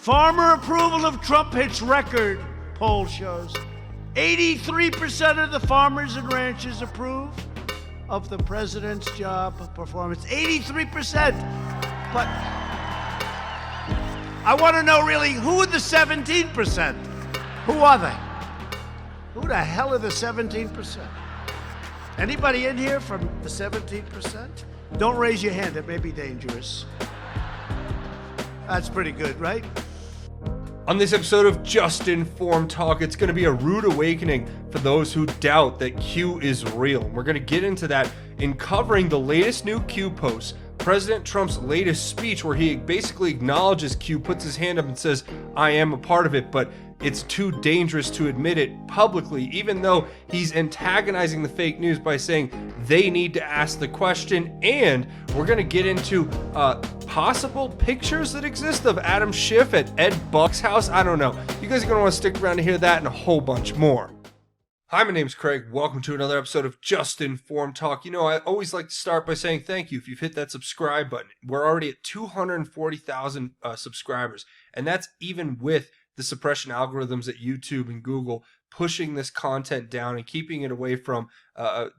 Farmer approval of Trump hits record, poll shows. 83% of the farmers and ranchers approve of the president's job performance. 83%. But I want to know really, who are the 17%? Who are they? Who the hell are the 17%? Anybody in here from the 17%? Don't raise your hand, it may be dangerous. That's pretty good, right? On this episode of Just Informed Talk, it's going to be a rude awakening for those who doubt that Q is real. And we're going to get into that in covering the latest new Q posts, President Trump's latest speech where he basically acknowledges Q, puts his hand up and says, I am a part of it, but it's too dangerous to admit it publicly, even though he's antagonizing the fake news by saying they need to ask the question. And we're going to get into possible pictures that exist of Adam Schiff at Ed Buck's house. I don't know. You guys are going to want to stick around to hear that and a whole bunch more. Hi, my name's Craig. Welcome to another episode of Just Informed Talk. You know, I always like to start by saying thank you if you've hit that subscribe button. We're already at 240,000 subscribers, and that's even with the suppression algorithms at YouTube and Google pushing this content down and keeping it away from a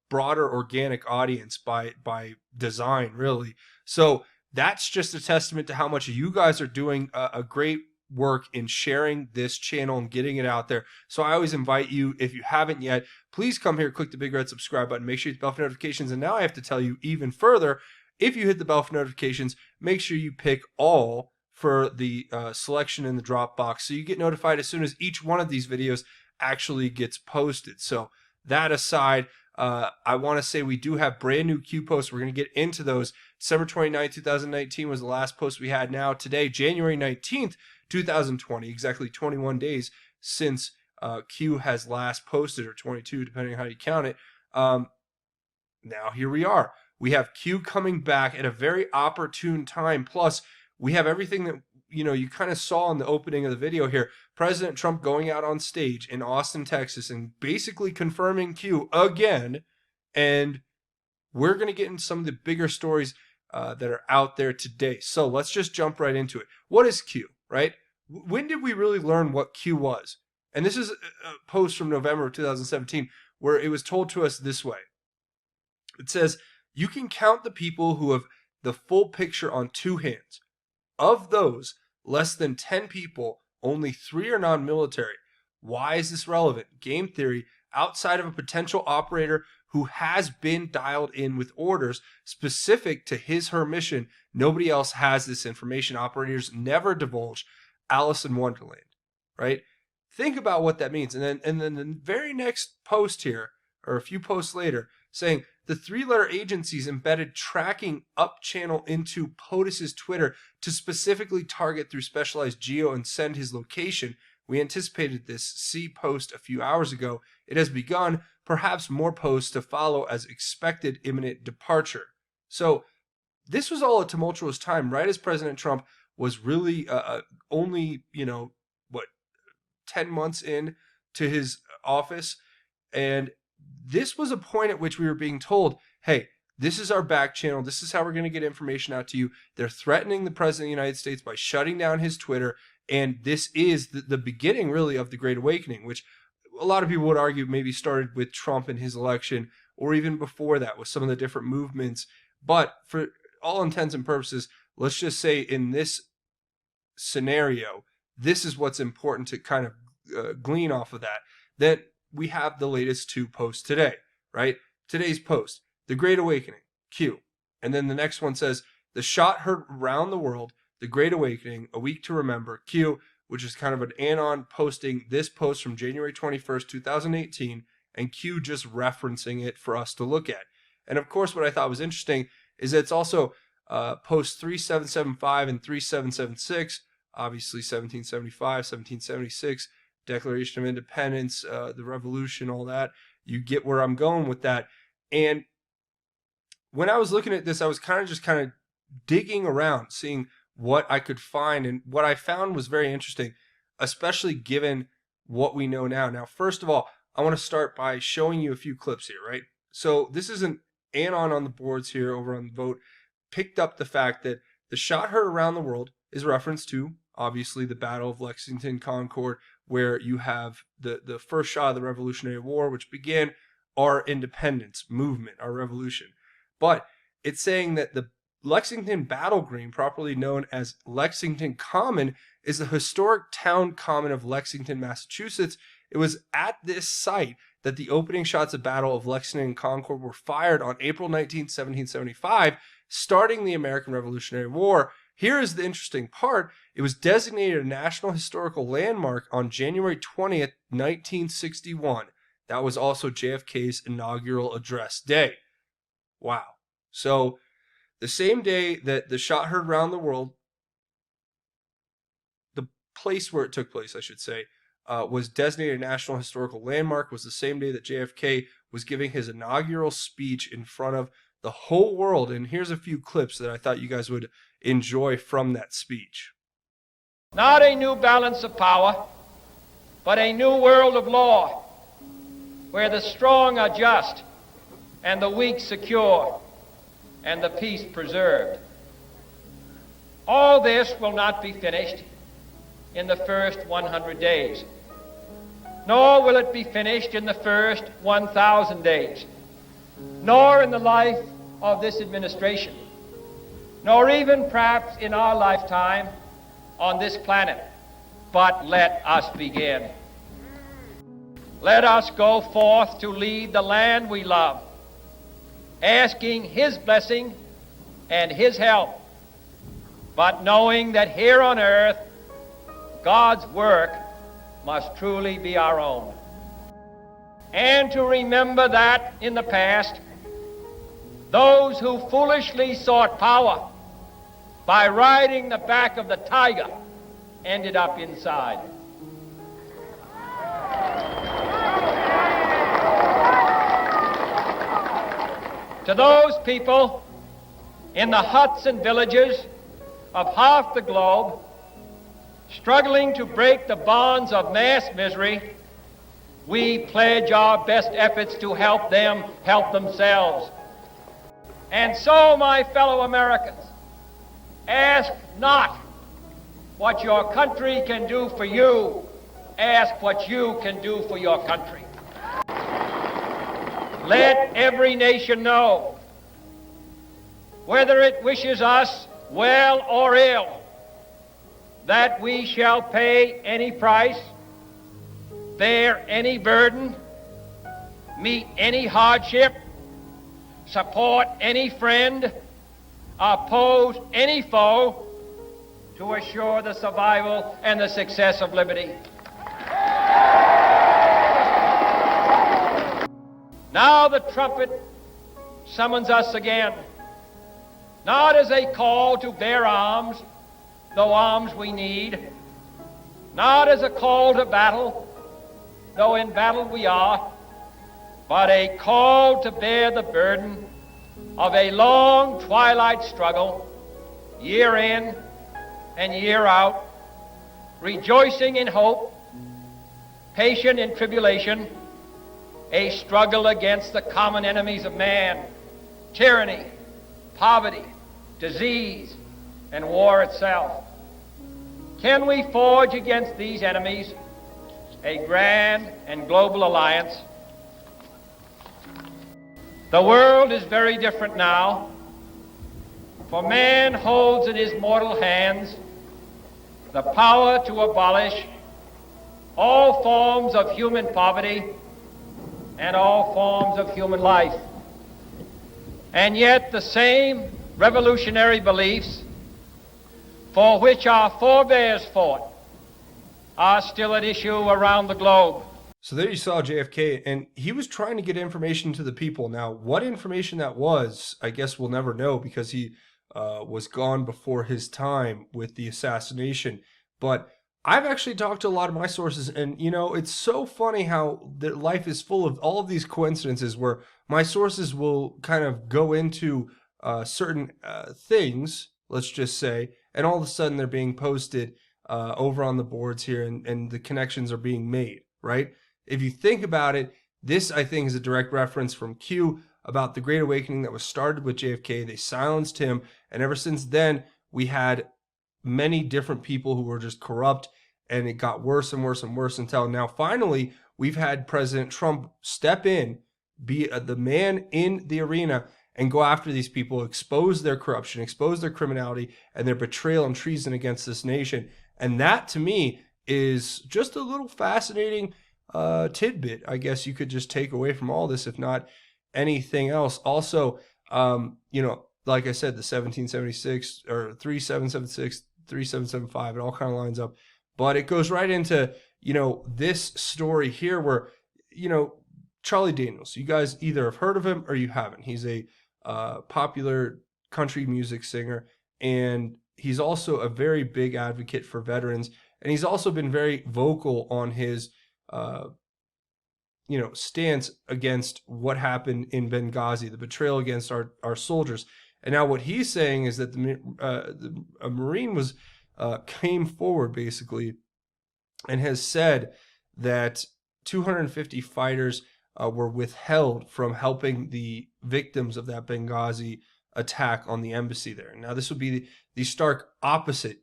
broader organic audience by design, really. So that's just a testament to how much you guys are doing a great work in sharing this channel and getting it out there. So I always invite you, if you haven't yet, please come here, click the big red subscribe button, make sure you hit the bell for notifications. And now I have to tell you even further, if you hit the bell for notifications, make sure you pick all for the selection in the Dropbox so you get notified as soon as each one of these videos actually gets posted. So that aside, I want to say we do have brand new Q posts. We're going to get into those. December 29, 2019 was the last post we had. Now today, January 19th, 2020, exactly 21 days since Q has last posted, or 22 depending on how you count it. Now here we are. We have Q coming back at a very opportune time. Plus, we have everything that you kind of saw in the opening of the video here. President Trump going out on stage in Austin, Texas, and basically confirming Q again. And we're going to get into some of the bigger stories that are out there today. So let's just jump right into it. What is Q, right? When did we really learn what Q was? And this is a post from November of 2017 where it was told to us this way. It says, you can count the people who have the full picture on two hands. Of those, less than 10 people, only 3 are non-military. Why is this relevant? Game theory, outside of a potential operator who has been dialed in with orders specific to his/her mission, nobody else has this information. Operators never divulge. Alice in Wonderland, right? Think about what that means. And then the very next post here, or a few posts later, saying the 3-letter agencies embedded tracking up channel into POTUS's Twitter to specifically target through specialized geo and send his location. We anticipated this. See post a few hours ago. It has begun. Perhaps more posts to follow as expected imminent departure. So this was all a tumultuous time, right as President Trump was really only, 10 months in to his office. And this was a point at which we were being told, hey, this is our back channel. This is how we're going to get information out to you. They're threatening the president of the United States by shutting down his Twitter. And this is the beginning, really, of the Great Awakening, which a lot of people would argue maybe started with Trump and his election, or even before that with some of the different movements. But for all intents and purposes, let's just say in this scenario, this is what's important to kind of glean off of that we have the latest 2 posts today, right? Today's post, the Great Awakening, Q. And then the next one says, the shot heard around the world, the Great Awakening, a week to remember, Q, which is kind of an anon posting this post from January 21st, 2018, and Q just referencing it for us to look at. And of course, what I thought was interesting is that it's also post 3775 and 3776, obviously 1775, 1776, Declaration of Independence, the Revolution, all that. You get where I'm going with that. And when I was looking at this, I was kind of digging around, seeing what I could find. And what I found was very interesting, especially given what we know now. Now, first of all, I want to start by showing you a few clips here, right? So this is an anon on the boards here over on the vote, picked up the fact that the shot heard around the world is reference to obviously the Battle of Lexington, Concord, where you have the first shot of the Revolutionary War, which began our independence movement, our revolution. But it's saying that the Lexington Battle Green, properly known as Lexington Common, is the historic town common of Lexington, Massachusetts. It was at this site that the opening shots of Battle of Lexington and Concord were fired on April 19, 1775, starting the American Revolutionary War. Here is the interesting part. It was designated a National Historical Landmark on January 20th, 1961. That was also JFK's inaugural address day. Wow. So the same day that the shot heard around the world, the place where it took place, I should say, was designated a National Historical Landmark, was the same day that JFK was giving his inaugural speech in front of the whole world. And here's a few clips that I thought you guys would enjoy from that speech. Not a new balance of power, but a new world of law, where the strong are just and the weak secure and the peace preserved. All this will not be finished in the first 100 days, nor will it be finished in the first 1,000 days, nor in the life of this administration, nor even perhaps in our lifetime on this planet. But let us begin. Let us go forth to lead the land we love, asking His blessing and His help, but knowing that here on earth, God's work must truly be our own. And to remember that in the past, those who foolishly sought power by riding the back of the tiger ended up inside. To those people in the huts and villages of half the globe, struggling to break the bonds of mass misery, we pledge our best efforts to help them help themselves. And so, my fellow Americans, ask not what your country can do for you, ask what you can do for your country. Let every nation know, whether it wishes us well or ill, that we shall pay any price, bear any burden, meet any hardship, support any friend, oppose any foe, to assure the survival and the success of liberty. Now the trumpet summons us again, not as a call to bear arms, though arms we need, not as a call to battle, though in battle we are, but a call to bear the burden of a long twilight struggle, year in and year out, rejoicing in hope, patient in tribulation, a struggle against the common enemies of man, tyranny, poverty, disease, and war itself. Can we forge against these enemies a grand and global alliance? The world is very different now, for man holds in his mortal hands the power to abolish all forms of human poverty and all forms of human life. And yet the same revolutionary beliefs for which our forebears fought are still at issue around the globe. So there you saw JFK, and he was trying to get information to the people. Now, what information that was, I guess we'll never know, because he was gone before his time with the assassination. But I've actually talked to a lot of my sources, and you know, it's so funny how life is full of all of these coincidences where my sources will kind of go into certain things, let's just say, and all of a sudden they're being posted over on the boards here, and the connections are being made, right? If you think about it, this, I think, is a direct reference from Q about the Great Awakening that was started with JFK. They silenced him, and ever since then, we had many different people who were just corrupt, and it got worse and worse and worse until now finally we've had President Trump step in, be the man in the arena, and go after these people, expose their corruption, expose their criminality and their betrayal and treason against this nation. And that, to me, is just a little fascinating tidbit, I guess you could just take away from all this, if not anything else. Also, like I said, the 1776 or 3776, 3775, it all kind of lines up. But it goes right into, this story here where, Charlie Daniels, you guys either have heard of him or you haven't. He's a popular country music singer, and he's also a very big advocate for veterans. And he's also been very vocal on his, stance against what happened in Benghazi, the betrayal against our soldiers. And now what he's saying is that a Marine came forward basically and has said that 250 fighters were withheld from helping the victims of that Benghazi attack on the embassy there. Now, this would be the stark opposite,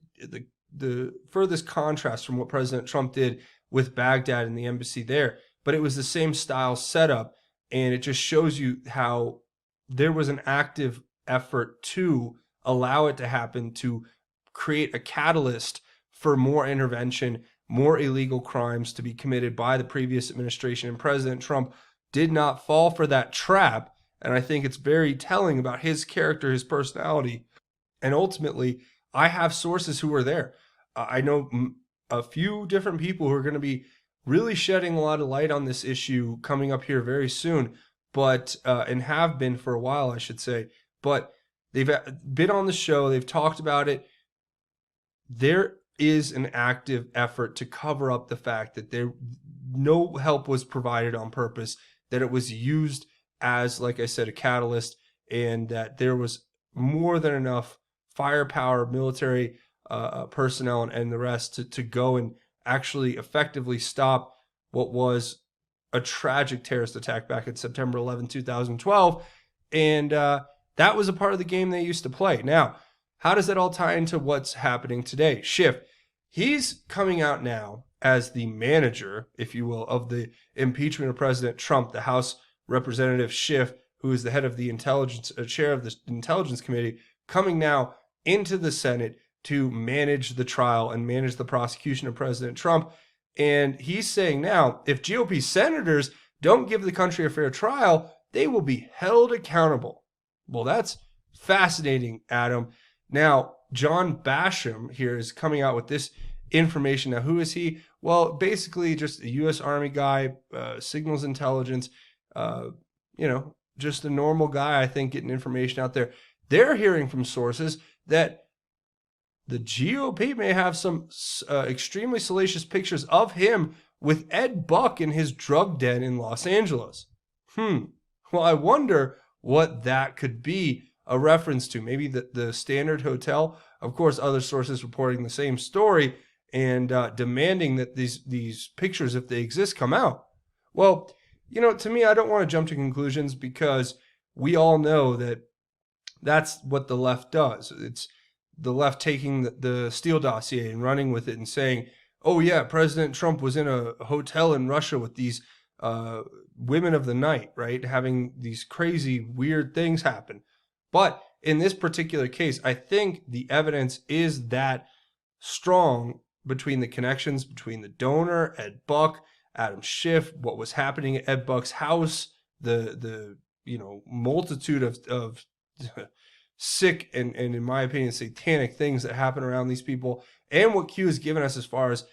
the furthest contrast from what President Trump did with Baghdad and the embassy there. But it was the same style setup, and it just shows you how there was an active effort to allow it to happen, to create a catalyst for more intervention, more illegal crimes to be committed by the previous administration. And President Trump did not fall for that trap. And I think it's very telling about his character, his personality. And ultimately, I have sources who were there. I know a few different people who are going to be really shedding a lot of light on this issue coming up here very soon, but and have been for a while, I should say. But they've been on the show. They've talked about it. There is an active effort to cover up the fact that no help was provided on purpose, that it was used as, like I said, a catalyst, and that there was more than enough firepower, military personnel, and the rest to go and actually effectively stop what was a tragic terrorist attack back in September 11, 2012. And that was a part of the game they used to play. Now, how does that all tie into what's happening today? Schiff, he's coming out now as the manager, if you will, of the impeachment of President Trump. The House Representative Schiff, who is the head of the chair of the Intelligence Committee, coming now into the Senate to manage the trial and manage the prosecution of President Trump. And he's saying now, if GOP senators don't give the country a fair trial, they will be held accountable. Well, that's fascinating, Adam. Now, John Basham here is coming out with this information. Now, who is he? Well, basically just a U.S. Army guy, signals intelligence, just a normal guy, I think, getting information out there. They're hearing from sources that the GOP may have some extremely salacious pictures of him with Ed Buck in his drug den in Los Angeles. Well, I wonder what that could be a reference to. Maybe the Standard Hotel. Of course, other sources reporting the same story and demanding that these pictures, if they exist, come out. Well, to me, I don't want to jump to conclusions because we all know that that's what the left does. It's the left taking the Steele dossier and running with it and saying, oh yeah, President Trump was in a hotel in Russia with these women of the night, right? Having these crazy, weird things happen. But in this particular case, I think the evidence is that strong between the connections between the donor, Ed Buck, Adam Schiff, what was happening at Ed Buck's house, the multitude of sick and in my opinion satanic things that happen around these people, and what Q has given us as far as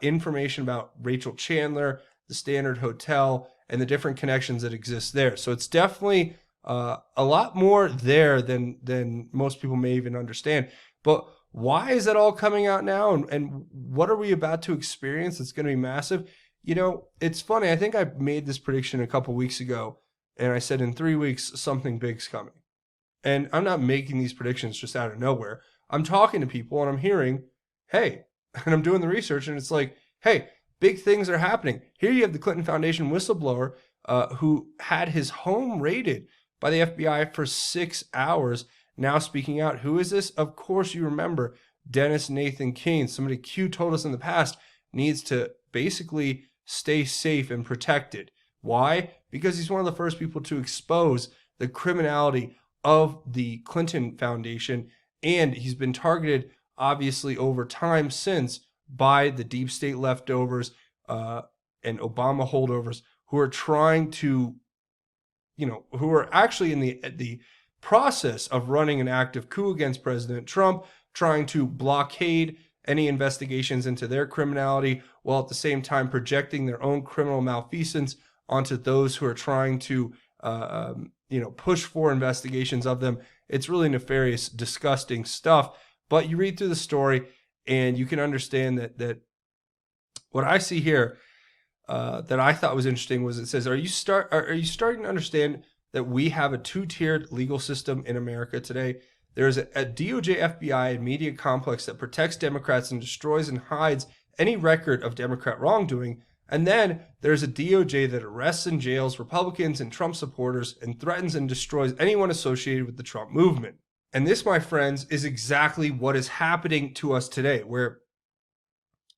information about Rachel Chandler, the Standard Hotel, and the different connections that exist there. So it's definitely a lot more there than most people may even understand. But why is that all coming out now, and what are we about to experience that's going to be massive? It's funny. I think I made this prediction a couple weeks ago, and I said in 3 weeks something big's coming. And I'm not making these predictions just out of nowhere. I'm talking to people and I'm hearing, hey, and I'm doing the research and it's like, hey, big things are happening. Here you have the Clinton Foundation whistleblower who had his home raided by the FBI for 6 hours, now speaking out. Who is this? Of course you remember Dennis Nathan Kane, somebody Q told us in the past, needs to basically stay safe and protected. Why? Because he's one of the first people to expose the criminality of the Clinton Foundation, and he's been targeted, obviously, over time since by the deep state leftovers and Obama holdovers who are trying to, who are actually in the process of running an active coup against President Trump, trying to blockade any investigations into their criminality, while at the same time projecting their own criminal malfeasance onto those who are trying to, push for investigations of them. It's really nefarious, disgusting stuff. But you read through the story, and you can understand that what I see here that I thought was interesting was it says, are you starting to understand that we have a two-tiered legal system in America today? There's a DOJ, FBI, and media complex that protects Democrats and destroys and hides any record of Democrat wrongdoing. And then there's a DOJ that arrests and jails Republicans and Trump supporters and threatens and destroys anyone associated with the Trump movement. And this, my friends, is exactly what is happening to us today, where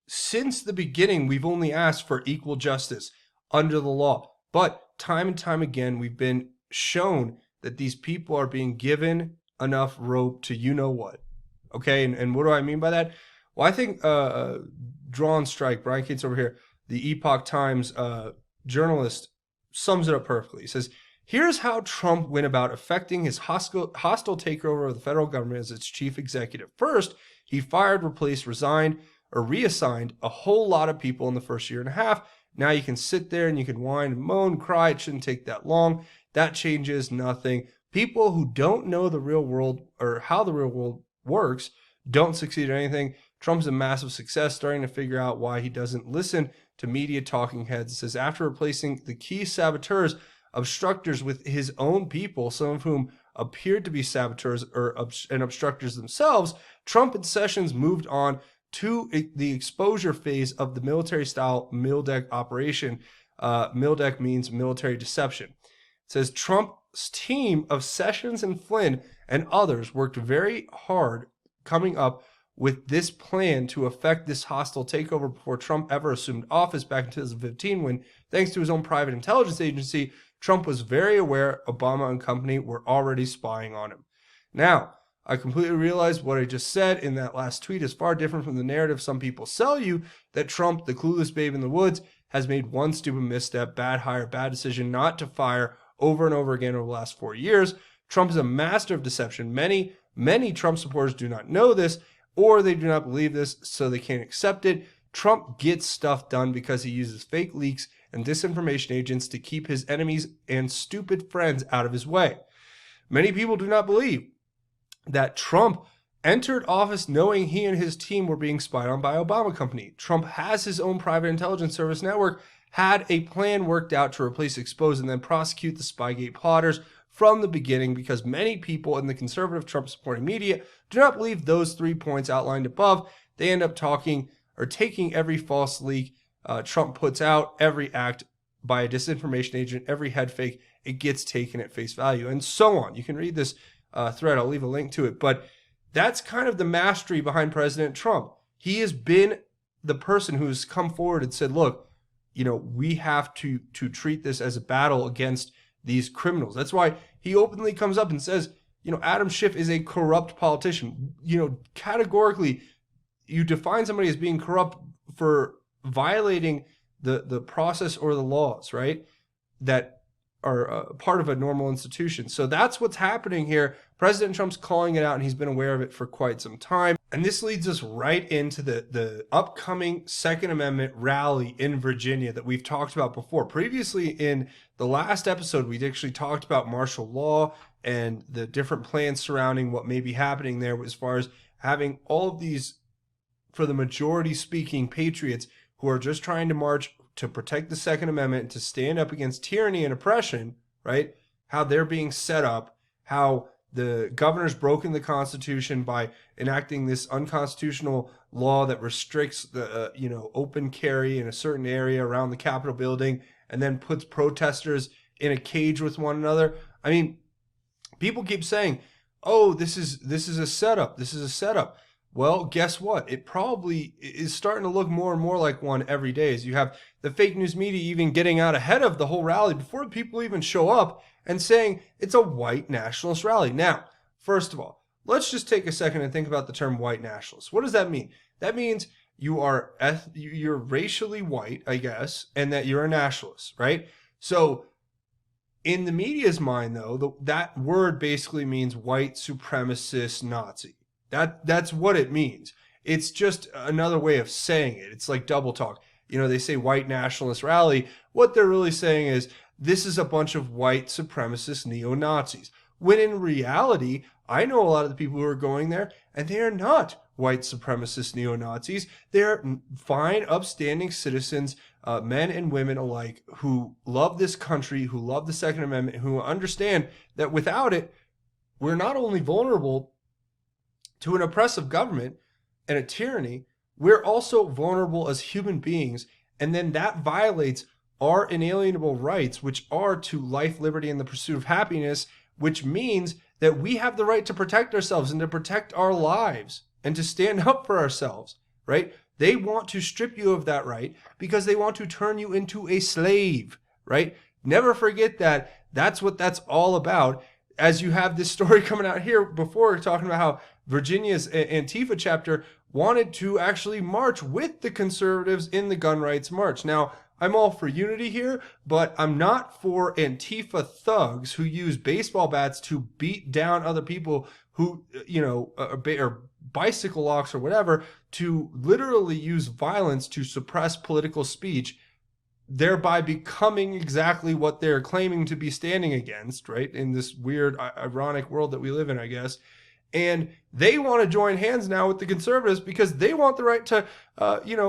since the beginning, we've only asked for equal justice under the law. But time and time again, we've been shown that these people are being given enough rope to you-know-what. Okay, and what do I mean by that? Well, I think Drawn Strike, Brian Cates over here, the Epoch Times journalist, sums it up perfectly. He says, here's how Trump went about effecting his hostile takeover of the federal government as its chief executive. First, he fired, replaced, resigned, or reassigned a whole lot of people in the first year and a half. Now you can sit there and you can whine and moan, cry. It shouldn't take that long. That changes nothing. People who don't know the real world or how the real world works don't succeed at anything. Trump's a massive success, starting to figure out why he doesn't listen to media talking heads. It says, after replacing the key saboteurs, obstructors with his own people, some of whom appeared to be saboteurs and obstructors themselves, Trump and Sessions moved on to the exposure phase of the military-style Mildeck operation. Mildeck means military deception. It says Trump's team of Sessions and Flynn and others worked very hard coming up with this plan to effect this hostile takeover before Trump ever assumed office back in 2015, when, thanks to his own private intelligence agency, Trump was very aware Obama and company were already spying on him. Now, I completely realize what I just said in that last tweet is far different from the narrative some people sell you, that Trump, the clueless babe in the woods, has made one stupid misstep, bad hire, bad decision not to fire over and over again over the last 4 years. Trump is a master of deception. Many Trump supporters do not know this, or they do not believe this, so they can't accept it. Trump gets stuff done because he uses fake leaks and disinformation agents to keep his enemies and stupid friends out of his way. Many people do not believe that Trump entered office knowing he and his team were being spied on by Obama company. Trump has his own private intelligence service network, had a plan worked out to replace, expose, and then prosecute the Spygate plotters from the beginning, because many people in the conservative Trump supporting media do not believe those 3 points outlined above. They end up talking or taking every false leak Trump puts out, every act by a disinformation agent, every head fake, it gets taken at face value, and so on. You can read this thread. I'll leave a link to it. But that's kind of the mastery behind President Trump. He has been the person who's come forward and said, look, we have to treat this as a battle against these criminals. That's why he openly comes up and says, Adam Schiff is a corrupt politician. Categorically, you define somebody as being corrupt for violating the process or the laws, right, that are part of a normal institution. So that's what's happening here. President Trump's calling it out, and he's been aware of it for quite some time. And this leads us right into the upcoming Second Amendment rally in Virginia that we've talked about before. Previously, in the last episode, we actually talked about martial law and the different plans surrounding what may be happening there, as far as having all of these, for the majority speaking, patriots who are just trying to march to protect the Second Amendment, to stand up against tyranny and oppression, right? How they're being set up, how the governor's broken the Constitution by enacting this unconstitutional law that restricts the open carry in a certain area around the Capitol building, and then puts protesters in a cage with one another. I mean, people keep saying, "Oh, this is a setup. This is a setup." Well, guess what? It probably is starting to look more and more like one every day, as you have the fake news media even getting out ahead of the whole rally before people even show up and saying it's a white nationalist rally. Now, first of all, let's just take a second and think about the term white nationalist. What does that mean? That means you're racially white, I guess, and that you're a nationalist, right? So in the media's mind, though, that word basically means white supremacist Nazi. That's what it means. It's just another way of saying it. It's like double talk. You know, they say white nationalist rally. What they're really saying is this is a bunch of white supremacist neo-Nazis. When in reality, I know a lot of the people who are going there, and they are not white supremacist neo-Nazis. They're fine, upstanding citizens, men and women alike, who love this country, who love the Second Amendment, who understand that without it, we're not only vulnerable to an oppressive government and a tyranny, we're also vulnerable as human beings. And then that violates our inalienable rights, which are to life, liberty, and the pursuit of happiness, which means that we have the right to protect ourselves and to protect our lives and to stand up for ourselves, right? They want to strip you of that right because they want to turn you into a slave, right? Never forget that. That's what that's all about. As you have this story coming out here before, talking about how Virginia's Antifa chapter wanted to actually march with the conservatives in the gun rights march. Now, I'm all for unity here, but I'm not for Antifa thugs who use baseball bats to beat down other people who, or bicycle locks or whatever, to literally use violence to suppress political speech, thereby becoming exactly what they're claiming to be standing against, right? In this weird, ironic world that we live in, I guess. And they want to join hands now with the conservatives because they want the right to,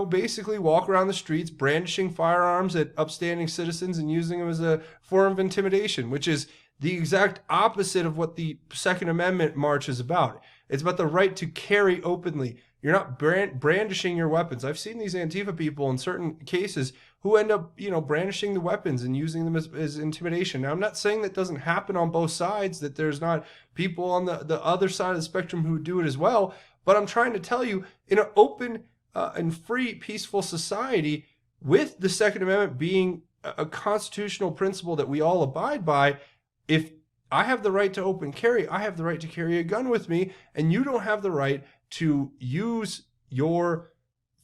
basically walk around the streets brandishing firearms at upstanding citizens and using them as a form of intimidation, which is the exact opposite of what the Second Amendment march is about. It's about the right to carry openly. You're not brandishing your weapons. I've seen these Antifa people in certain cases who end up, brandishing the weapons and using them as intimidation. Now, I'm not saying that doesn't happen on both sides, that there's not people on the other side of the spectrum who do it as well. But I'm trying to tell you, in an open and free, peaceful society, with the Second Amendment being a constitutional principle that we all abide by, if I have the right to open carry, I have the right to carry a gun with me, and you don't have the right to use your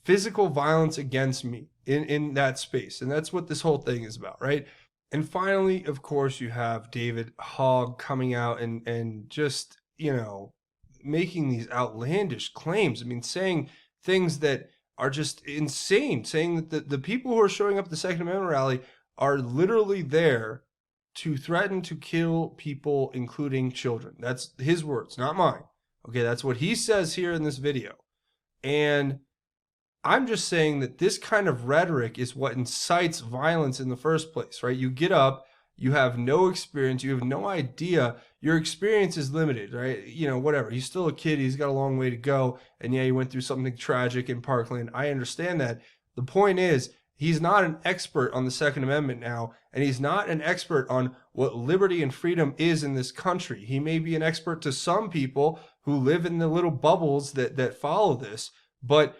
physical violence against me in that space. And that's what this whole thing is about, right? And finally, of course, you have David Hogg coming out and just, making these outlandish claims. I mean, saying things that are just insane, saying that the people who are showing up at the Second Amendment rally are literally there to threaten to kill people, including children. That's his words, not mine. Okay, that's what he says here in this video. And I'm just saying that this kind of rhetoric is what incites violence in the first place, right? You get up, you have no experience, you have no idea, your experience is limited, right? Whatever. He's still a kid, he's got a long way to go, and yeah, he went through something tragic in Parkland. I understand that. The point is, he's not an expert on the Second Amendment now, and he's not an expert on what liberty and freedom is in this country. He may be an expert to some people who live in the little bubbles that follow this, but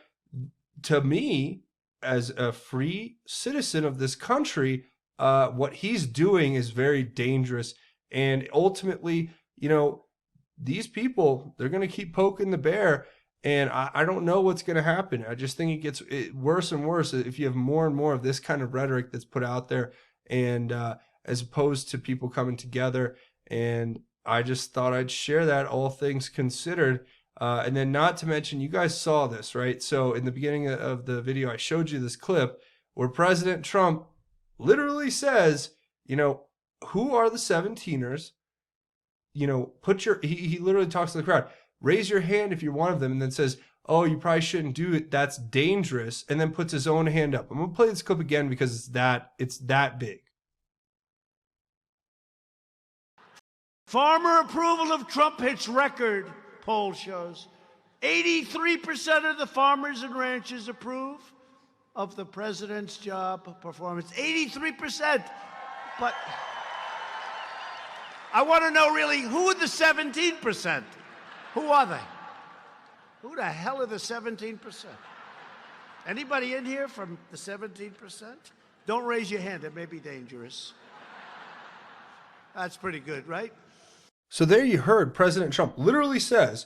to me, as a free citizen of this country, what he's doing is very dangerous. And ultimately, these people, they're going to keep poking the bear. And I don't know what's going to happen. I just think it gets worse and worse if you have more and more of this kind of rhetoric that's put out there, and as opposed to people coming together. And I just thought I'd share that, all things considered. And then not to mention, you guys saw this, right? So in the beginning of the video, I showed you this clip where President Trump literally says, who are the 17ers? He literally talks to the crowd. Raise your hand if you're one of them, and then says, oh, you probably shouldn't do it. That's dangerous. And then puts his own hand up. I'm going to play this clip again because it's that big. Farmer approval of Trump hits record, poll shows. 83% of the farmers and ranchers approve of the president's job performance. 83%. But I want to know really, who are the 17%? Who are they? Who the hell are the 17%? Anybody in here from the 17%? Don't raise your hand. It may be dangerous. That's pretty good, right? So there you heard President Trump literally says,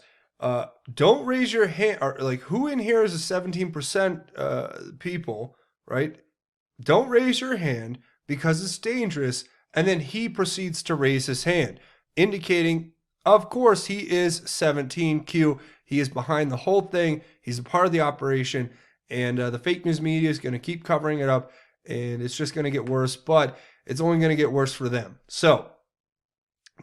don't raise your hand, or like, who in here is the 17% people, right? Don't raise your hand because it's dangerous. And then he proceeds to raise his hand, indicating, of course, he is 17Q. He is behind the whole thing. He's a part of the operation. And the fake news media is going to keep covering it up. And it's just going to get worse. But it's only going to get worse for them. So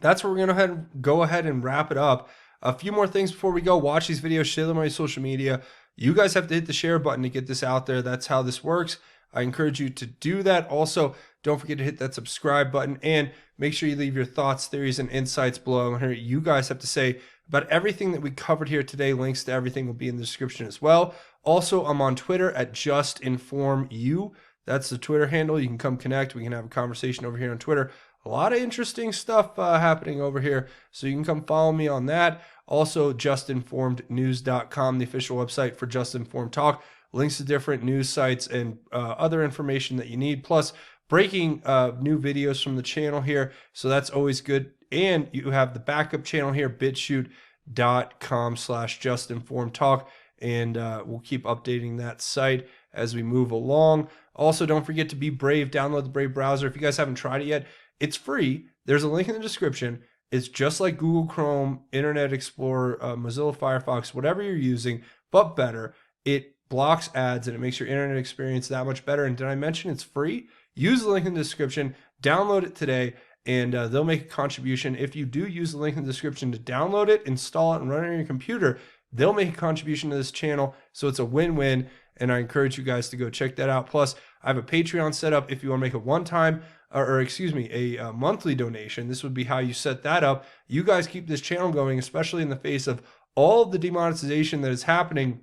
that's where we're going to go ahead and wrap it up. A few more things before we go. Watch these videos. Share them on your social media. You guys have to hit the share button to get this out there. That's how this works. I encourage you to do that. Also, don't forget to hit that subscribe button and make sure you leave your thoughts, theories, and insights below. I want to hear what you guys have to say about everything that we covered here today. Links to everything will be in the description as well. Also, I'm on Twitter at JUSTINFORMED. That's the Twitter handle. You can come connect. We can have a conversation over here on Twitter. A lot of interesting stuff happening over here, so you can come follow me on that. Also, justinformednews.com, the official website for Just Informed Talk. Links to different news sites and other information that you need, plus breaking new videos from the channel here. So that's always good. And you have the backup channel here, bitshoot.com/justinformedtalk. And we'll keep updating that site as we move along. Also, don't forget to be brave. Download the Brave browser. If you guys haven't tried it yet, it's free. There's a link in the description. It's just like Google Chrome, Internet Explorer, Mozilla Firefox, whatever you're using, but better. It blocks ads and it makes your internet experience that much better. And did I mention it's free? Use the link in the description. Download it today, and they'll make a contribution. If you do use the link in the description to download it, install it, and run it on your computer, they'll make a contribution to this channel. So it's a win-win, and I encourage you guys to go check that out. Plus, I have a Patreon set up if you want to make a one-time, a monthly donation. This would be how you set that up. You guys keep this channel going, especially in the face of all of the demonetization that is happening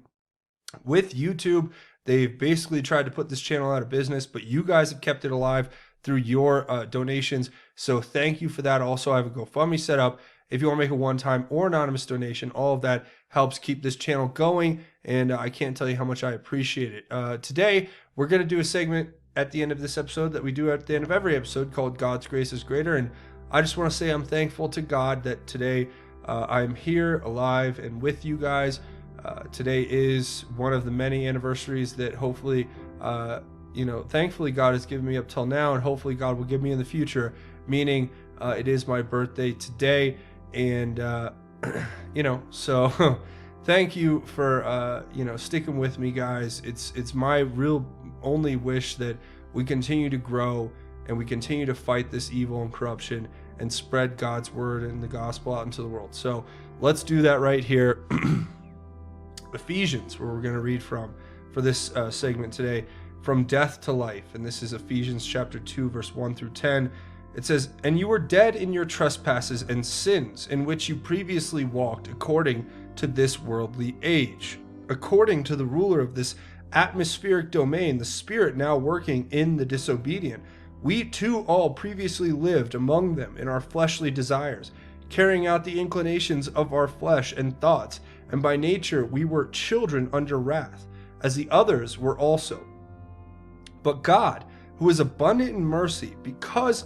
with YouTube. They've basically tried to put this channel out of business, but you guys have kept it alive through your donations. So thank you for that. Also, I have a GoFundMe set up. If you want to make a one-time or anonymous donation, all of that helps keep this channel going, and I can't tell you how much I appreciate it. Today, we're going to do a segment at the end of this episode that we do at the end of every episode called God's Grace is Greater, and I just want to say I'm thankful to God that today I'm here alive and with you guys. Today is one of the many anniversaries that hopefully, thankfully God has given me up till now, and hopefully God will give me in the future, meaning it is my birthday today. And, so thank you for, sticking with me, guys. It's my real only wish that we continue to grow and we continue to fight this evil and corruption and spread God's word and the gospel out into the world. So let's do that right here. Ephesians, where we're going to read from for this segment today, from death to life. And this is Ephesians chapter 2, verse 1 through 10. It says, "And you were dead in your trespasses and sins, in which you previously walked according to this worldly age, according to the ruler of this atmospheric domain, the spirit now working in the disobedient. We too all previously lived among them in our fleshly desires, carrying out the inclinations of our flesh and thoughts, and by nature we were children under wrath, as the others were also. But God, who is abundant in mercy, because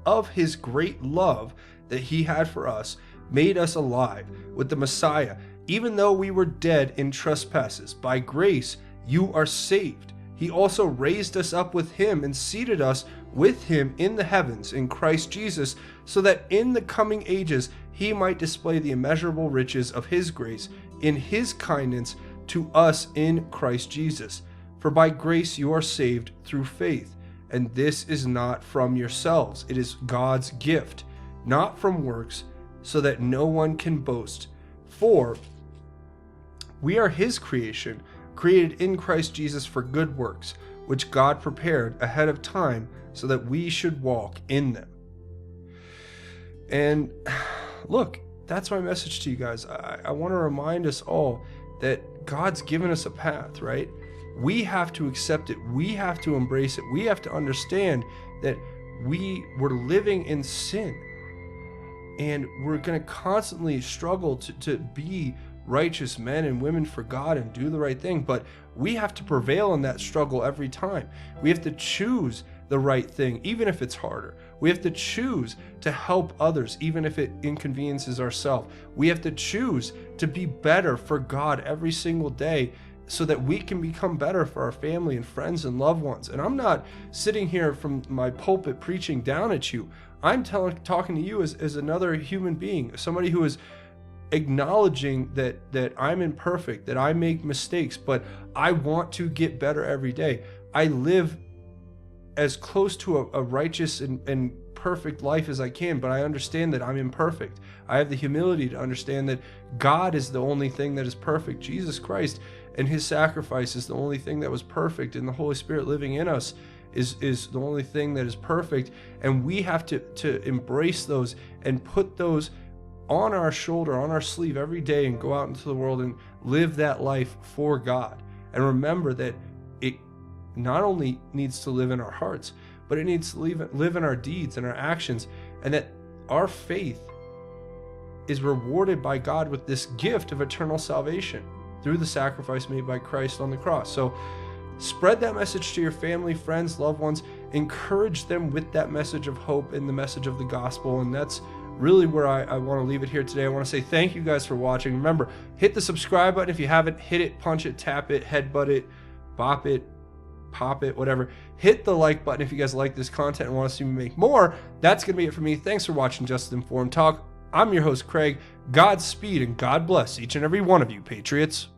of his great love that he had for us, made us alive with the Messiah, even though we were dead in trespasses. By grace you are saved. He also raised us up with him and seated us with him in the heavens in Christ Jesus, so that in the coming ages he might display the immeasurable riches of his grace in his kindness to us in Christ Jesus. For by grace you are saved through faith, and this is not from yourselves. It is God's gift, not from works, so that no one can boast. For we are his creation, created in Christ Jesus for good works, which God prepared ahead of time so that we should walk in them." And look, that's my message to you guys. I want to remind us all that God's given us a path, right? We have to accept it. We have to embrace it. We have to understand that we were living in sin, and we're going to constantly struggle to be righteous men and women for God and do the right thing, but we have to prevail in that struggle every time. We have to choose the right thing, even if it's harder. We have to choose to help others, even if it inconveniences ourselves. We have to choose to be better for God every single day so that we can become better for our family and friends and loved ones. And I'm not sitting here from my pulpit preaching down at you. I'm talking to you as another human being, somebody who is acknowledging that I'm imperfect, that I make mistakes, but I want to get better every day. I live as close to a righteous and perfect life as I can, but I understand that I'm imperfect. I have the humility to understand that God is the only thing that is perfect. Jesus Christ and his sacrifice is the only thing that was perfect, and the Holy Spirit living in us is the only thing that is perfect. And we have to embrace those and put those on our shoulder, on our sleeve every day, and go out into the world and live that life for God. And remember that it not only needs to live in our hearts, but it needs to live in our deeds and our actions, and that our faith is rewarded by God with this gift of eternal salvation through the sacrifice made by Christ on the cross. So spread that message to your family, friends, loved ones. Encourage them with that message of hope and the message of the gospel. And that's really where I want to leave it here today. I want to say thank you guys for watching. Remember, hit the subscribe button if you haven't. Hit it, punch it, tap it, headbutt it, bop it, pop it, whatever. Hit the like button if you guys like this content and want to see me make more. That's going to be it for me. Thanks for watching Just Informed Talk. I'm your host, Craig. Godspeed and God bless each and every one of you, Patriots.